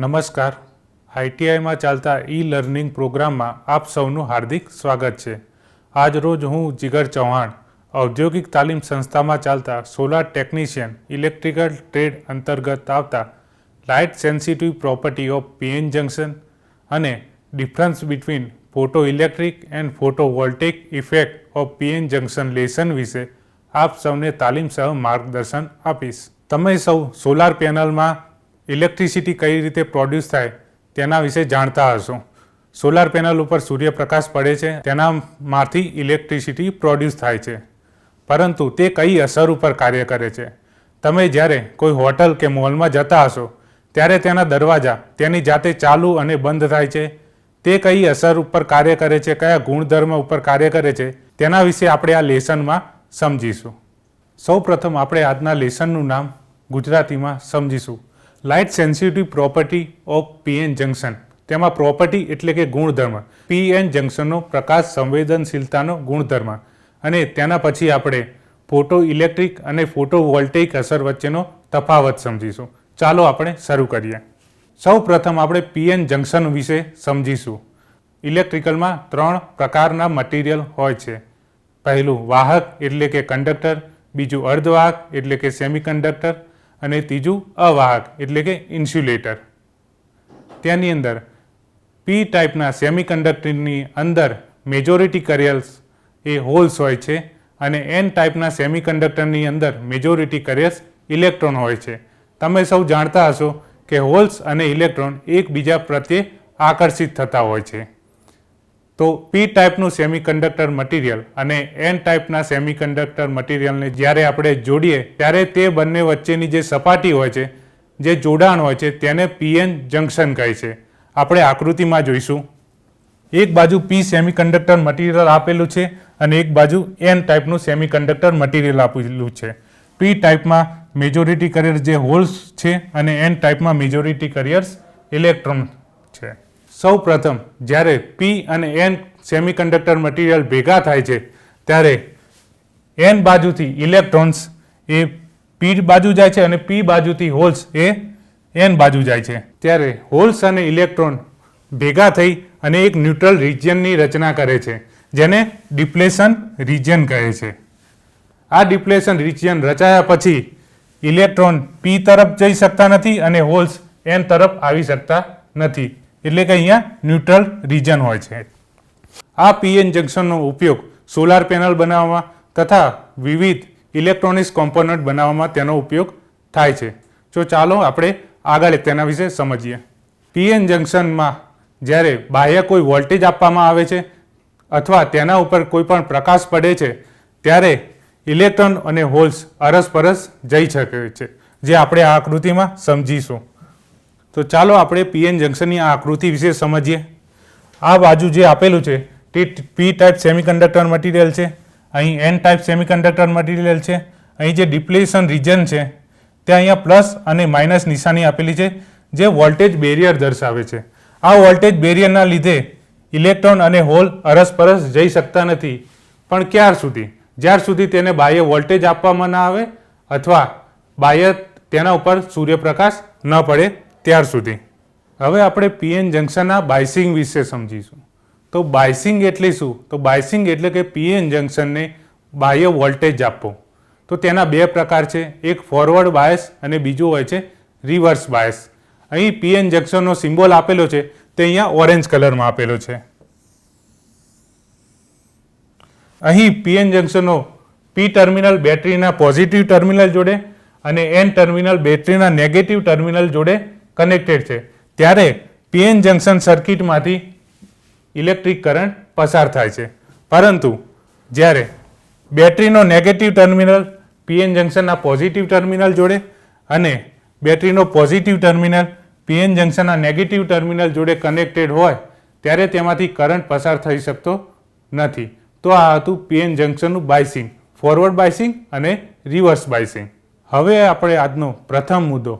નમસ્કાર. આઈટીઆઈમાં ચાલતા e learning પ્રોગ્રામમાં આપ સૌનું હાર્દિક સ્વાગત છે. આજ રોજ હું જીગર ચૌહાણ ઔદ્યોગિક તાલીમ સંસ્થામાં ચાલતા સોલાર ટેકનિશિયન ઇલેક્ટ્રિકલ ટ્રેડ અંતર્ગત આવતા light sensitive property of PN junction અને difference between photoelectric and photovoltaic effect of PN junction lesson વિશે આપ સૌને તાલીમ સહ માર્ગદર્શન આપીશ. તમે સૌ સોલાર પેનલમાં ઇલેક્ટ્રિસિટી કઈ રીતે પ્રોડ્યુસ થાય તેના વિશે જાણતા હશો. સોલાર પેનલ ઉપર સૂર્યપ્રકાશ પડે છે, તેનામાંથી ઇલેક્ટ્રિસિટી પ્રોડ્યુસ થાય છે, પરંતુ તે કઈ અસર ઉપર કાર્ય કરે છે? તમે જ્યારે કોઈ હોટલ કે મોલમાં જતા હશો ત્યારે તેના દરવાજા તેની જાતે ચાલુ અને બંધ થાય છે. તે કઈ અસર ઉપર કાર્ય કરે છે, કયા ગુણધર્મ ઉપર કાર્ય કરે છે, તેના વિશે આપણે આ લેસનમાં સમજીશું. સૌ પ્રથમ આપણે આજના લેસનનું નામ ગુજરાતીમાં સમજીશું. Light sensitive property of PN junction. તેમાં પ્રોપર્ટી એટલે કે ગુણધર્મ, પીએન જંકશનનો પ્રકાશ સંવેદનશીલતાનો ગુણધર્મ, અને તેના પછી આપણે ફોટો ઇલેક્ટ્રિક અને ફોટો વોલ્ટેઇક અસર વચ્ચેનો તફાવત સમજીશું. ચાલો આપણે શરૂ કરીએ. સૌ પ્રથમ આપણે પીએન જંકશન વિશે સમજીશું. ઇલેક્ટ્રિકલમાં 3 પ્રકારના મટીરિયલ હોય છે. પહેલું વાહક એટલે કે કંડક્ટર, બીજું અર્ધવાહક એટલે કે સેમિકન્ડક્ટર, અને ત્રીજું અવાહક એટલે કે ઇન્સ્યુલેટર. તેની અંદર પી ટાઈપના સેમિકન્ડક્ટરની અંદર મેજોરિટી કરિયર્સ એ હોલ્સ હોય છે, અને એન ટાઈપના સેમિકન્ડક્ટરની અંદર મેજોરિટી કરિયર્સ ઇલેક્ટ્રોન હોય છે. તમે સૌ જાણતા હશો કે હોલ્સ અને ઇલેક્ટ્રોન એકબીજા પ્રત્યે આકર્ષિત થતા હોય છે. તો પી ટાઈપનું સેમિકન્ડક્ટર મટીરિયલ અને એન ટાઈપના સેમિકન્ડક્ટર મટીરિયલને જ્યારે આપણે જોડીએ ત્યારે તે બંને વચ્ચેની જે સપાટી હોય છે, જે જોડાણ હોય છે, તેને પીએન જંકશન કહે છે. આપણે આકૃતિમાં જોઈશું. એક બાજુ પી સેમિકન્ડક્ટર મટીરિયલ આપેલું છે અને એક બાજુ એન ટાઈપનું સેમિકન્ડક્ટર મટીરિયલ આપેલું છે. પી ટાઈપમાં મેજોરિટી કરિયર્સ જે હોલ્સ છે અને એન ટાઈપમાં મેજોરિટી કરિયર્સ ઇલેક્ટ્રોન છે. સૌ પ્રથમ જ્યારે પી અને એન સેમિકન્ડક્ટર મટીરિયલ ભેગા થાય છે ત્યારે એન બાજુથી ઇલેક્ટ્રોન્સ એ પી બાજુ જાય છે અને પી બાજુથી હોલ્સ એ એન બાજુ જાય છે. ત્યારે હોલ્સ અને ઇલેક્ટ્રોન ભેગા થઈ અને એક ન્યુટ્રલ રિજિયનની રચના કરે છે, જેને ડિપ્લેશન રિજિયન કહે છે. આ ડિપ્લેશન રિજિયન રચાયા પછી ઇલેક્ટ્રોન પી તરફ જઈ શકતા નથી અને હોલ્સ એન તરફ આવી શકતા નથી, એટલે કે અહીંયા ન્યુટ્રલ રિજન હોય છે. આ પીએન જંકશનનો ઉપયોગ સોલાર પેનલ બનાવવામાં તથા વિવિધ ઇલેક્ટ્રોનિક્સ કોમ્પોનન્ટ બનાવવામાં તેનો ઉપયોગ થાય છે. તો ચાલો આપણે આગળ તેના વિશે સમજીએ. પીએન જંકશનમાં જ્યારે બાહ્ય કોઈ વોલ્ટેજ આપવામાં આવે છે અથવા તેના ઉપર કોઈ પણ પ્રકાશ પડે છે ત્યારે ઇલેક્ટ્રોન અને હોલ્સ અરસપરસ જઈ શકે છે, જે આપણે આ આકૃતિમાં સમજીશું. તો ચાલો આપણે પીએન જંકશનની આ આકૃતિ વિશે સમજીએ. આ બાજુ જે આપેલું છે તે પી ટાઈપ સેમિકન્ડક્ટર મટીરિયલ છે, અહીં એન ટાઈપ સેમિકન્ડક્ટર મટીરિયલ છે. અહીં જે ડિપ્લેશન રિજન છે ત્યાં અહીંયા પ્લસ અને માઇનસ નિશાની આપેલી છે, જે વોલ્ટેજ બેરિયર દર્શાવે છે. આ વોલ્ટેજ બેરિયરના લીધે ઇલેક્ટ્રોન અને હોલ અરસપરસ જઈ શકતા નથી, પણ ક્યાર સુધી? જ્યાર સુધી તેને બાહ્ય વોલ્ટેજ આપવામાં ના આવે અથવા બાહ્ય તેના ઉપર સૂર્યપ્રકાશ ન પડે ત્યાર સુધી. હવે આપણે પીએન જંકશનના બાયસિંગ વિશે સમજીશું. તો બાયસિંગ એટલે શું? તો બાયસિંગ એટલે કે પીએન જંકશનને બાહ્ય વોલ્ટેજ આપવો. તો તેના 2 પ્રકાર છે, એક ફોરવર્ડ બાયસ અને બીજું હોય છે રિવર્સ બાયસ. અહીં પીએન જંકશનનો સિમ્બોલ આપેલો છે તે અહીંયા ઓરેન્જ કલરમાં આપેલો છે. અહીં પીએન જંકશનનો પી ટર્મિનલ બેટરીના પોઝિટિવ ટર્મિનલ જોડે અને એન ટર્મિનલ બેટરીના નેગેટિવ ટર્મિનલ જોડે કનેક્ટેડ છે. ત્યારે પીએન જંકશન સર્કિટમાંથી ઇલેક્ટ્રિક કરંટ પસાર થાય છે, પરંતુ જ્યારે બેટરીનો નેગેટિવ ટર્મિનલ પીએન જંકશનના પોઝિટિવ ટર્મિનલ જોડે અને બેટરીનો પોઝિટિવ ટર્મિનલ પીએન જંકશનના નેગેટિવ ટર્મિનલ જોડે કનેક્ટેડ હોય ત્યારે તેમાંથી કરંટ પસાર થઈ શકતો નથી. તો આ હતું પીએન જંકશનનું બાયસિંગ, ફોરવર્ડ બાયસિંગ અને રિવર્સ બાયસિંગ. હવે આપણે આજનો પ્રથમ મુદ્દો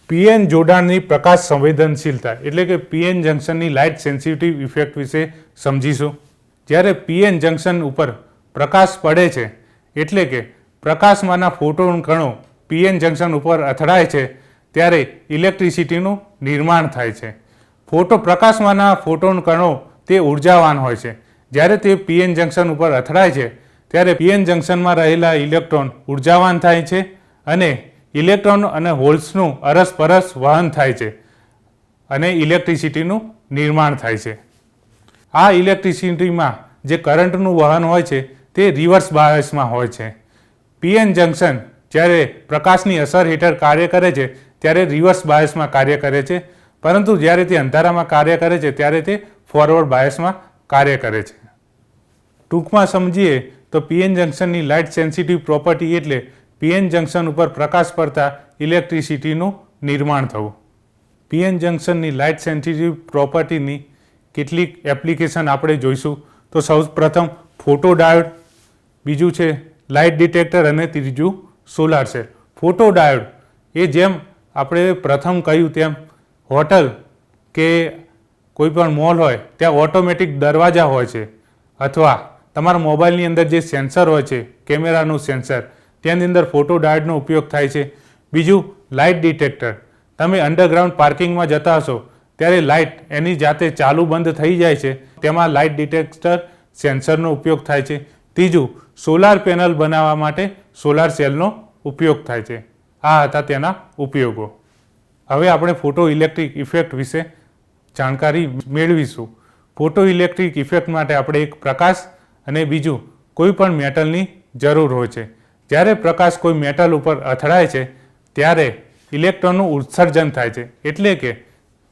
પીએન જોડાણની પ્રકાશ સંવેદનશીલતા એટલે કે પીએન જંકશનની લાઇટ સેન્સિટિવ ઇફેક્ટ વિશે સમજીશું. જ્યારે પીએન જંકશન ઉપર પ્રકાશ પડે છે એટલે કે પ્રકાશમાંના ફોટોન કણો પીએન જંકશન ઉપર અથડાય છે ત્યારે ઇલેક્ટ્રિસિટીનું નિર્માણ થાય છે. પ્રકાશમાંના ફોટોન કણો તે ઉર્જાવાન હોય છે. જ્યારે તે પીએન જંકશન ઉપર અથડાય છે ત્યારે પીએન જંકશનમાં રહેલા ઇલેક્ટ્રોન ઉર્જાવાન થાય છે અને ઇલેક્ટ્રોન અને હોલ્સનું અરસપરસ વહન થાય છે અને ઇલેક્ટ્રિસિટીનું નિર્માણ થાય છે. આ ઇલેક્ટ્રિસિટીમાં જે કરંટનું વહન હોય છે તે રિવર્સ બાયસમાં હોય છે. પીએન જંકશન જ્યારે પ્રકાશની અસર હેઠળ કાર્ય કરે છે ત્યારે રિવર્સ બાયસમાં કાર્ય કરે છે, પરંતુ જ્યારે તે અંધારામાં કાર્ય કરે છે ત્યારે તે ફોરવર્ડ બાયસમાં કાર્ય કરે છે. ટૂંકમાં સમજીએ તો પીએન જંકશનની લાઇટ સેન્સિટિવ પ્રોપર્ટી એટલે પીએન જંકશન ઉપર પ્રકાશ પડતા ઇલેક્ટ્રિસિટીનું નિર્માણ થવું. પીએન જંકશનની લાઇટ સેન્સિટિવ પ્રોપર્ટીની કેટલીક એપ્લિકેશન આપણે જોઈશું. તો સૌ પ્રથમ ફોટોડાયોડ, બીજું છે લાઇટ ડિટેક્ટર અને ત્રીજું સોલાર સેલ. ફોટોડાયોડ એ જેમ આપણે પ્રથમ કહ્યું તેમ હોટલ કે કોઈ પણ મોલ હોય ત્યાં ઓટોમેટિક દરવાજા હોય છે, અથવા તમારા મોબાઈલની અંદર જે સેન્સર હોય છે, કેમેરાનું સેન્સર, તેની અંદર ફોટોડાયોડનો ઉપયોગ થાય છે. બીજું લાઇટ ડિટેક્ટર, તમે અંડરગ્રાઉન્ડ પાર્કિંગમાં જતા હશો ત્યારે લાઇટ એની જાતે ચાલુ બંધ થઈ જાય છે, તેમાં લાઇટ ડિટેક્ટર સેન્સરનો ઉપયોગ થાય છે. ત્રીજું સોલાર પેનલ બનાવવા માટે સોલાર સેલનો ઉપયોગ થાય છે. આ હતા તેના ઉપયોગો. હવે આપણે ફોટો ઇલેક્ટ્રિક ઇફેક્ટ વિશે જાણકારી મેળવીશું. ફોટો ઇલેક્ટ્રિક ઇફેક્ટ માટે આપણે એક પ્રકાશ અને બીજું કોઈ પણ મેટલની જરૂર હોય છે. જ્યારે પ્રકાશ કોઈ મેટલ ઉપર અથડાય છે ત્યારે ઇલેક્ટ્રોનનું ઉત્સર્જન થાય છે, એટલે કે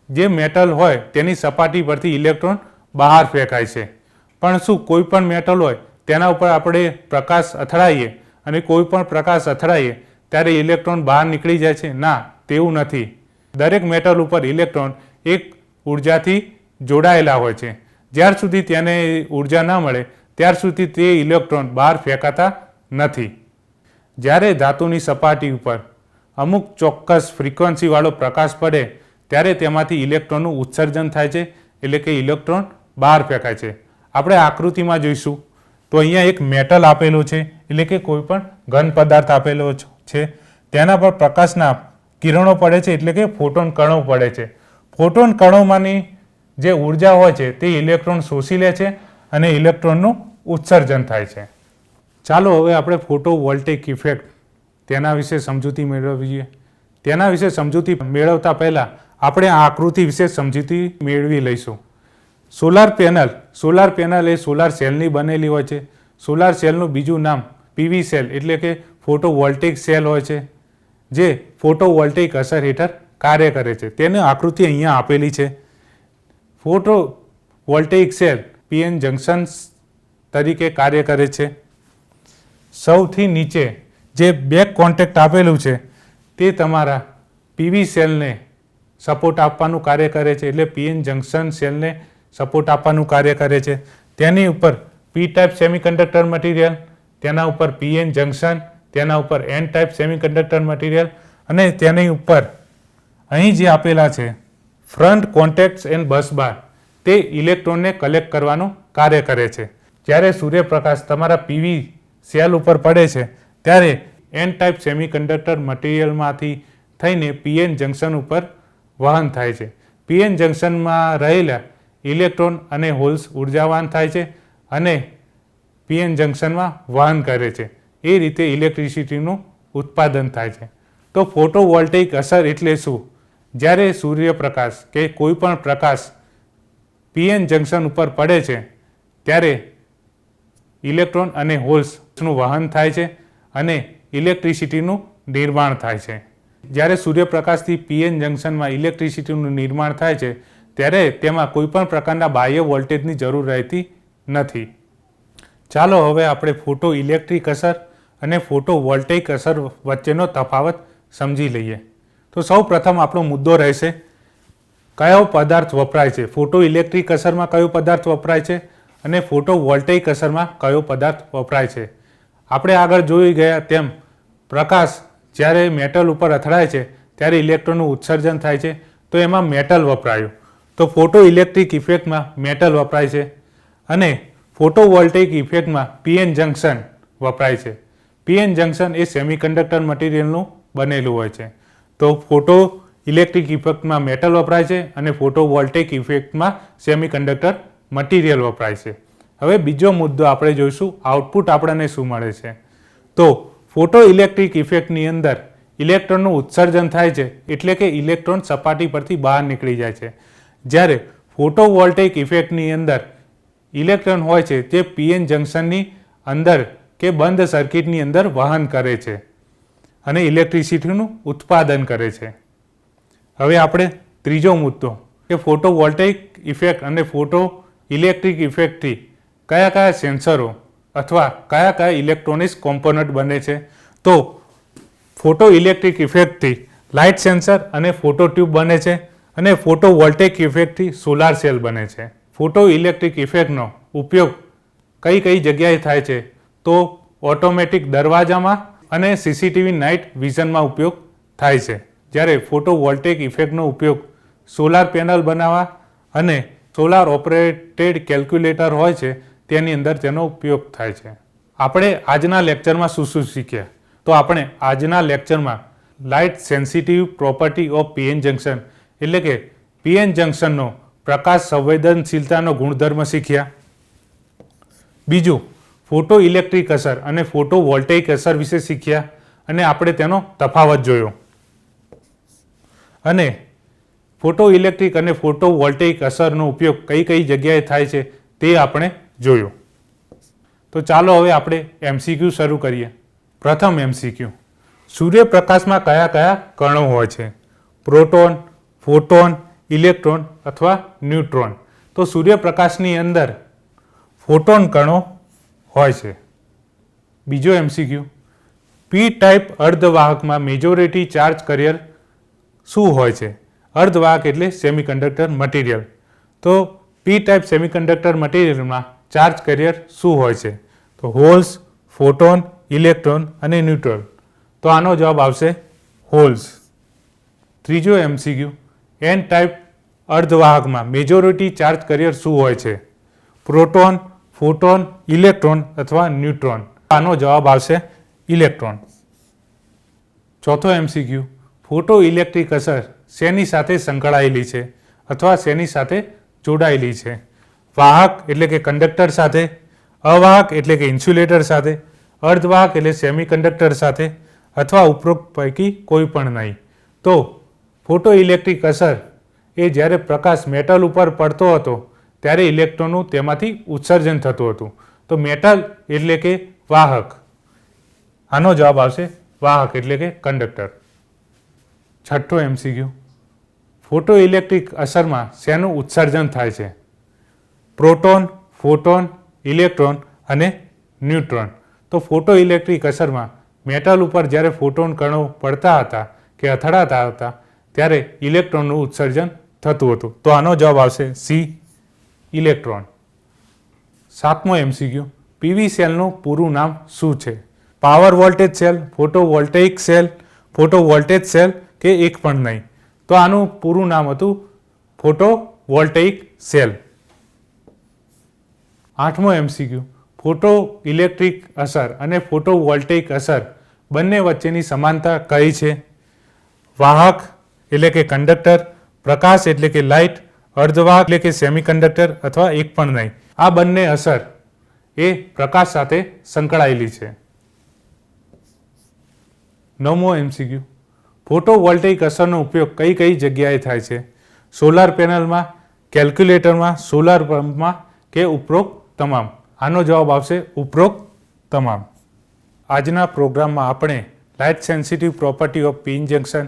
જે મેટલ હોય તેની સપાટી પરથી ઇલેક્ટ્રોન બહાર ફેંકાય છે. પણ શું કોઈ પણ મેટલ હોય તેના ઉપર આપણે પ્રકાશ અથડાઈએ અને કોઈ પણ પ્રકાશ અથડાઈએ ત્યારે ઇલેક્ટ્રોન બહાર નીકળી જાય છે? ના, તેવું નથી. દરેક મેટલ ઉપર ઇલેક્ટ્રોન એક ઉર્જાથી જોડાયેલા હોય છે. જ્યાર સુધી તેને ઉર્જા ન મળે ત્યાર સુધી તે ઇલેક્ટ્રોન બહાર ફેંકાતા નથી. જ્યારે ધાતુની સપાટી ઉપર અમુક ચોક્કસ ફ્રીક્વન્સીવાળો પ્રકાશ પડે ત્યારે તેમાંથી ઇલેક્ટ્રોનનું ઉત્સર્જન થાય છે, એટલે કે ઇલેક્ટ્રોન બહાર ફેંકાય છે. આપણે આકૃતિમાં જોઈશું તો અહીંયા એક મેટલ આપેલું છે, એટલે કે કોઈ પણ ઘન પદાર્થ આપેલો છે. તેના પર પ્રકાશના કિરણો પડે છે, એટલે કે ફોટોન કણો પડે છે. ફોટોન કણોમાંની જે ઉર્જા હોય છે તે ઇલેક્ટ્રોન શોષી લે છે અને ઇલેક્ટ્રોનનું ઉત્સર્જન થાય છે. ચાલો હવે આપણે ફોટો વોલ્ટેઇક ઇફેક્ટ તેના વિશે સમજૂતી મેળવીએ. તેના વિશે સમજૂતી મેળવતા પહેલાં આપણે આ આકૃતિ વિશે સમજૂતી મેળવી લઈશું. સોલાર પેનલ એ સોલાર સેલની બનેલી હોય છે. સોલાર સેલનું બીજું નામ પીવી સેલ એટલે કે ફોટો વોલ્ટેઇક સેલ હોય છે, જે ફોટો વોલ્ટેઇક અસર હેઠળ કાર્ય કરે છે. તેની આકૃતિ અહીંયા આપેલી છે. Photovoltaic cell PN junction તરીકે કાર્ય કરે છે. સૌથી નીચે જે બેક કોન્ટેક્ટ આપેલું છે તે તમારા પીવી સેલને સપોર્ટ આપવાનું કાર્ય કરે છે, એટલે પીએન જંકશન સેલને સપોર્ટ આપવાનું કાર્ય કરે છે. તેની ઉપર પી ટાઈપ સેમિકન્ડક્ટર મટીરિયલ, તેના ઉપર પીએન જંકશન, તેના ઉપર એન ટાઈપ સેમિકન્ડક્ટર મટીરિયલ અને તેની ઉપર અહીં જે આપેલા છે ફ્રન્ટ કોન્ટેક્ટ્સ એન્ડ બસ બાર, તે ઇલેક્ટ્રોનને કલેક્ટ કરવાનું કાર્ય કરે છે. જ્યારે સૂર્યપ્રકાશ તમારા પીવી સેલ ઉપર પડે છે ત્યારે એન ટાઈપ સેમિકન્ડક્ટર મટીરિયલમાંથી થઈને પીએન જંકશન ઉપર વહન થાય છે. પીએન જંકશનમાં રહેલા ઇલેક્ટ્રોન અને હોલ્સ ઉર્જાવાન થાય છે અને પીએન જંકશનમાં વહન કરે છે. એ રીતે ઇલેક્ટ્રિસિટીનું ઉત્પાદન થાય છે. તો ફોટો વોલ્ટેઇક અસર એટલે શું? જ્યારે સૂર્યપ્રકાશ કે કોઈ પણ પ્રકાશ પીએન જંકશન ઉપર પડે છે ત્યારે ઇલેક્ટ્રોન અને હોલ્સનું વહન થાય છે અને ઇલેક્ટ્રિસિટીનું નિર્માણ થાય છે. જ્યારે સૂર્યપ્રકાશથી પીએન જંકશનમાં ઇલેક્ટ્રિસિટીનું નિર્માણ થાય છે ત્યારે તેમાં કોઈપણ પ્રકારના બાહ્ય વોલ્ટેજની જરૂર રહેતી નથી. ચાલો હવે આપણે ફોટો ઇલેક્ટ્રિક અસર અને ફોટો વોલ્ટેઇક અસર વચ્ચેનો તફાવત સમજી લઈએ. તો સૌ પ્રથમ આપણો મુદ્દો રહેશે કયો પદાર્થ વપરાય છે. ફોટો ઇલેક્ટ્રિક અસરમાં કયો પદાર્થ વપરાય છે અને ફોટો વોલ્ટેઇક અસરમાં કયો પદાર્થ વપરાય છે. આપણે આગળ જોઈ ગયા તેમ પ્રકાશ જ્યારે મેટલ ઉપર અથડાય છે ત્યારે ઇલેક્ટ્રોનનું ઉત્સર્જન થાય છે, તો એમાં મેટલ વપરાયું. તો ફોટો ઇલેક્ટ્રિક ઇફેક્ટમાં મેટલ વપરાય છે અને ફોટો વોલ્ટેઇક ઇફેક્ટમાં પીએન જંકશન વપરાય છે. પીએન જંકશન એ સેમિકન્ડક્ટર મટીરિયલનું બનેલું હોય છે. તો ફોટો ઇલેક્ટ્રિક ઇફેક્ટમાં મેટલ વપરાય છે અને ફોટો વોલ્ટેઇક ઇફેક્ટમાં સેમિકન્ડક્ટર મટીરિયલ વપરાય છે. હવે બીજો મુદ્દો આપણે જોઈશું, આઉટપુટ આપણને શું મળે છે. તો ફોટો ઇલેક્ટ્રિક ઇફેક્ટની અંદર ઇલેક્ટ્રોનનું ઉત્સર્જન થાય છે, એટલે કે ઇલેક્ટ્રોન સપાટી પરથી બહાર નીકળી જાય છે. જ્યારે ફોટો વોલ્ટેઇક ઇફેક્ટની અંદર ઇલેક્ટ્રોન હોય છે તે પીએન જંકશનની અંદર કે બંધ સર્કિટની અંદર વહન કરે છે અને ઇલેક્ટ્રિસિટીનું ઉત્પાદન કરે છે. હવે આપણે ત્રીજો મુદ્દો કે ફોટો વોલ્ટેઇક ઇફેક્ટ અને ફોટો ઇલેક્ટ્રિક ઇફેક્ટથી કયા કયા સેન્સરો અથવા કયા કયા ઇલેક્ટ્રોનિક્સ કોમ્પોનન્ટ બને છે. તો ફોટો ઇલેક્ટ્રિક ઇફેક્ટથી લાઇટ સેન્સર અને ફોટો ટ્યુબ બને છે અને ફોટો વોલ્ટેઇક ઇફેક્ટથી સોલાર સેલ બને છે. ફોટો ઇલેક્ટ્રિક ઇફેક્ટનો ઉપયોગ કઈ કઈ જગ્યાએ થાય છે? તો ઓટોમેટિક દરવાજામાં અને સીસીટીવી નાઇટ વિઝનમાં ઉપયોગ થાય છે. જ્યારે ફોટો વોલ્ટેઇક ઇફેક્ટનો ઉપયોગ સોલાર પેનલ બનાવવા અને સોલાર ઓપરેટેડ કેલ્ક્યુલેટર હોય છે તેની અંદર તેનો ઉપયોગ થાય છે. આપણે આજના લેક્ચરમાં શું શું શીખ્યા? તો આપણે આજના લેક્ચરમાં light sensitive property of PN junction એટલે કે પીએન જંકશનનો પ્રકાશ સંવેદનશીલતાનો ગુણધર્મ શીખ્યા. બીજું, ફોટો ઇલેક્ટ્રિક અસર અને ફોટો વોલ્ટેઇક અસર વિશે શીખ્યા અને આપણે તેનો તફાવત જોયો. અને ફોટો ઇલેક્ટ્રિક અને ફોટો વોલ્ટેઇક અસરનો ઉપયોગ કઈ કઈ જગ્યાએ થાય છે તે આપણે જોયું. તો ચાલો હવે આપણે એમસીક્યુ શરૂ કરીએ. પ્રથમ એમસીક્યુ, સૂર્યપ્રકાશમાં કયા કયા કણો હોય છે? પ્રોટોન, ફોટોન, ઇલેક્ટ્રોન અથવા ન્યુટ્રોન. તો સૂર્યપ્રકાશની અંદર ફોટોન કણો હોય છે. બીજો એમસીક્યુ, પી ટાઈપ અર્ધવાહકમાં મેજોરિટી ચાર્જ કરિયર શું હોય છે? અર્ધવાહક એટલે સેમિકન્ડક્ટર મટીરિયલ. તો પી ટાઈપ સેમિકન્ડક્ટર મટીરિયલમાં ચાર્જ કરિયર શું હોય છે? તો હોલ્સ, ફોટોન, ઇલેક્ટ્રોન અને ન્યુટ્રોન. તો આનો જવાબ આવશે હોલ્સ. ત્રીજો એમસીક્યુ, એન ટાઈપ અર્ધવાહકમાં મેજોરિટી ચાર્જ કરિયર શું હોય છે? પ્રોટોન, ફોટોન, ઇલેક્ટ્રોન અથવા ન્યુટ્રોન. આનો જવાબ આવશે ઇલેક્ટ્રોન. ચોથો એમસીક્યુ, ફોટો ઇલેક્ટ્રિક અસર શેની સાથે સંકળાયેલી છે અથવા શેની સાથે જોડાયેલી છે? વાહક એટલે કે કંડક્ટર સાથે, અવાહક એટલે કે ઇન્સ્યુલેટર સાથે, અર્ધવાહક એટલે સેમિકન્ડક્ટર સાથે અથવા ઉપરોક્ત પૈકી કોઈ પણ નહીં. તો ફોટો ઇલેક્ટ્રિક અસર એ જ્યારે પ્રકાશ મેટલ ઉપર પડતો હતો ત્યારે ઇલેક્ટ્રોનનું તેમાંથી ઉત્સર્જન થતું હતું. તો મેટલ એટલે કે વાહક. આનો જવાબ આવશે વાહક એટલે કે કંડક્ટર. છઠ્ઠો એમસીક્યુ, ફોટો ઇલેક્ટ્રિક અસરમાં શેનું ઉત્સર્જન થાય છે? પ્રોટોન, ફોટોન, ઇલેક્ટ્રોન અને ન્યુટ્રોન. તો ફોટો ઇલેક્ટ્રિક અસરમાં મેટલ ઉપર જ્યારે ફોટોન કણો પડતા હતા કે અથડાતા હતા ત્યારે ઇલેક્ટ્રોનનું ઉત્સર્જન થતું હતું. તો આનો જવાબ આવશે સી, ઇલેક્ટ્રોન. સાતમો એમસીક્યુ, પીવી સેલનું પૂરું નામ શું છે? Power voltage cell, photo voltaic cell, photo voltage cell કે એક પણ નહીં. તો આનું પૂરું નામ હતું ફોટો વોલ્ટેઇક સેલ. આઠમો એમસીક્યુ, ફોટો ઇલેક્ટ્રિક અસર અને ફોટો વોલ્ટેઇક અસર બંને વચ્ચેની સમાનતા કઈ છે? વાહક એટલે કે કંડક્ટર, પ્રકાશ એટલે કે લાઇટ, અર્ધવાહક એટલે કે સેમિકન્ડક્ટર અથવા એક પણ નહીં. આ બંને અસર એ પ્રકાશ સાથે સંકળાયેલી છે. નવમો એમસીક્યુ, ફોટો વોલ્ટેઇક અસરનો ઉપયોગ કઈ કઈ જગ્યાએ થાય છે? સોલાર પેનલમાં, કેલ્ક્યુલેટરમાં, સોલાર પંપમાં કે ઉપરોક્ત તમામ. આનો જવાબ આવશે ઉપરોક્ત તમામ. આજના પ્રોગ્રામમાં આપણે light sensitive property of PN junction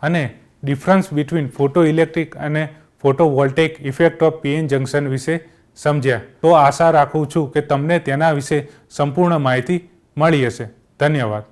અને ડિફરન્સ બિટવીન ફોટો ઇલેક્ટ્રિક અને photovoltaic effect of PN junction વિશે સમજ્યા. તો આશા રાખું છું કે તમને તેના વિશે સંપૂર્ણ માહિતી મળી હશે. ધન્યવાદ.